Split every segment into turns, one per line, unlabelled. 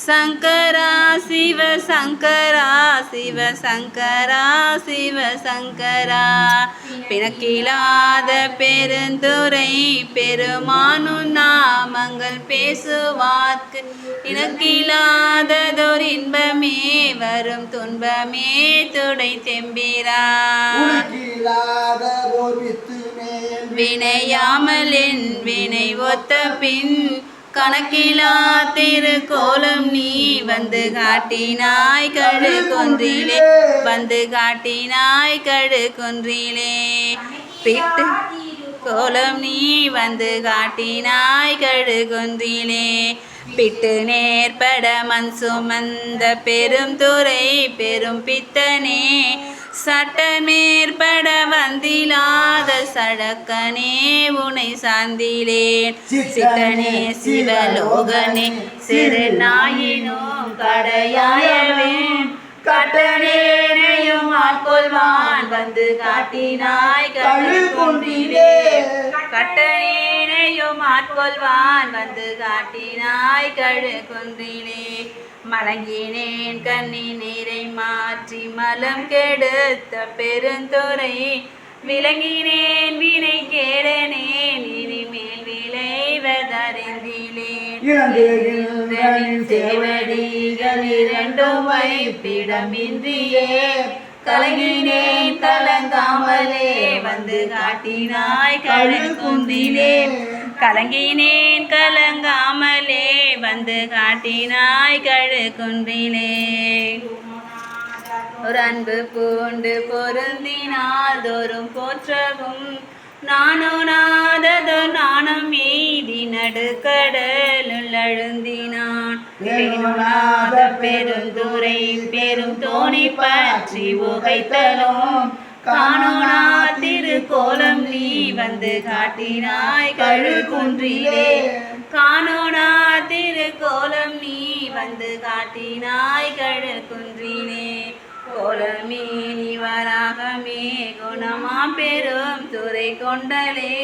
சங்கரா சிவ சங்கரா சிவ சங்கரா சிவ சங்கரா பிணக்கிலாத பெருந்துரை பெருமானும் நாமங்கள் பேசுவார்க்கு இணக்கிலாததோர் இன்பமே வரும் துன்பமே துடை தெம்பிரா வினையாமலின் வினை ஒத்த பின் கணக்கிலா திருக்கோலம் நீ வந்து காட்டினாய் கழு கொன்றிலே வந்து காட்டினாய் கழு கொன்றிலே பிட்டு கோலம் நீ வந்து காட்டினாய் கழு கொன்றிலே பிட்டு நேர்பட மண் சுமந்த பெரும் துறை பெரும் பித்தனே சட்ட மேற்பட வந்திலாத சடக்கனே உனை சார்ந்திலேன் சித்தனே சிவலோகனே சிறு நாயினோ கடையாயவே கட்டனேனையும் ஆட்கொள்வான் வந்து காட்டினாய் கழு கொன்றிலே கட்டனேனையும் ஆட்கொள்வான் வந்து காட்டினாய் கழு கொன்றிலே மலங்கினேன் கண்ணி நீரை மாற்றி மலம் கெடுத்த பெருந்துரை விளங்கினேன் வினை கேடனேன் இனிமேல் விளைவதறிந்திலேன் சேவடிகள் இரண்டும் வைப்பிடமின்றியே கலங்கினேன் கலங்காமலே வந்து காட்டினாய் கழு குன்றிலே கலங்கினேன் கலங்காமலே வந்து காட்டினாய் கழு குன்றிலே ஒரு அன்பு பூண்டு பொருந்தினால் தோறும் போற்றவும் நானோ நாணம் மீதி நடுக்கடலுள் அழுந்தினான் பெருந்துரை பெரும் தோணி பற்றி உகைத்தலும் காணோனா திருக்கோலம் நீ வந்து காட்டினாய் கழு குன்றிலே காணோனா திருக்கோலம் நீ வந்து காட்டினாய் கழு குன்றிலே கோலமே நிவராகமே குணமா பெரும் துறை கொண்டலே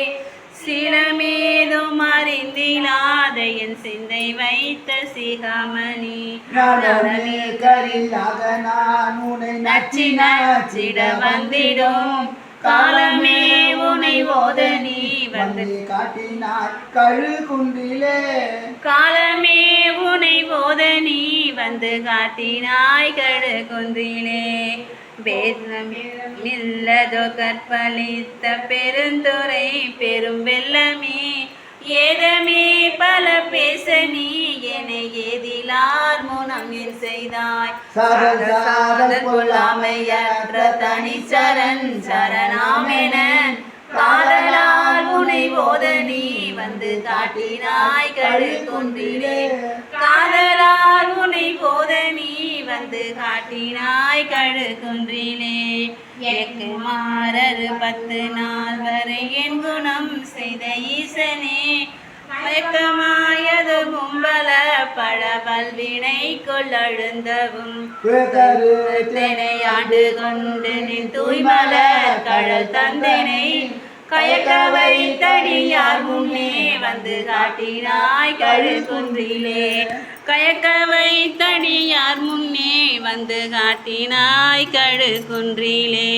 சிலமேதும் அறிந்திலாத என் சிந்தை வைத்த சிகாமணி
கரில்லாத நான் உன்னை நச்சி நச்சிட வந்திடும்
காலமே உனை ஓத நீ வந்து
காட்டினாய் கழு குன்றிலே
காலமே உனை ஓத நீ வந்து காட்டினாய் கழு குன்றிலே பேதமில்லதோ கற்பழித்த பெருந்துரை பெரும் வெள்ளமே ஏதமே பல பேச நீ என்னை ஏதிலார் முனம் என் செய்தாய் சாதல் கொள்ளாமையற்ற தனி சரண் சரணாமென காதலால் உனை ஓத நீ வந்து காட்டினாய் கழு குன்றிலே காதலால் உனை ஓத நீ வந்து காட்டினாய் கழு குன்றிலே எனக்கு மாறரு 10 நாள் வரை என் குணம் செய்த ஈசனே மயக்கமாயது கும்பல பழவல்வினை கொள்ளழுந்தவும் ஆண்டு கொண்டு நின் தூய்மலர் கழல் தந்தனை கயக்க வைத்தடியார் முன்னே வந்து காட்டினாய் கழு குன்றிலே கயக்க வைத்தடியார் முன்னே வந்து காட்டினாய் கழு குன்றிலே.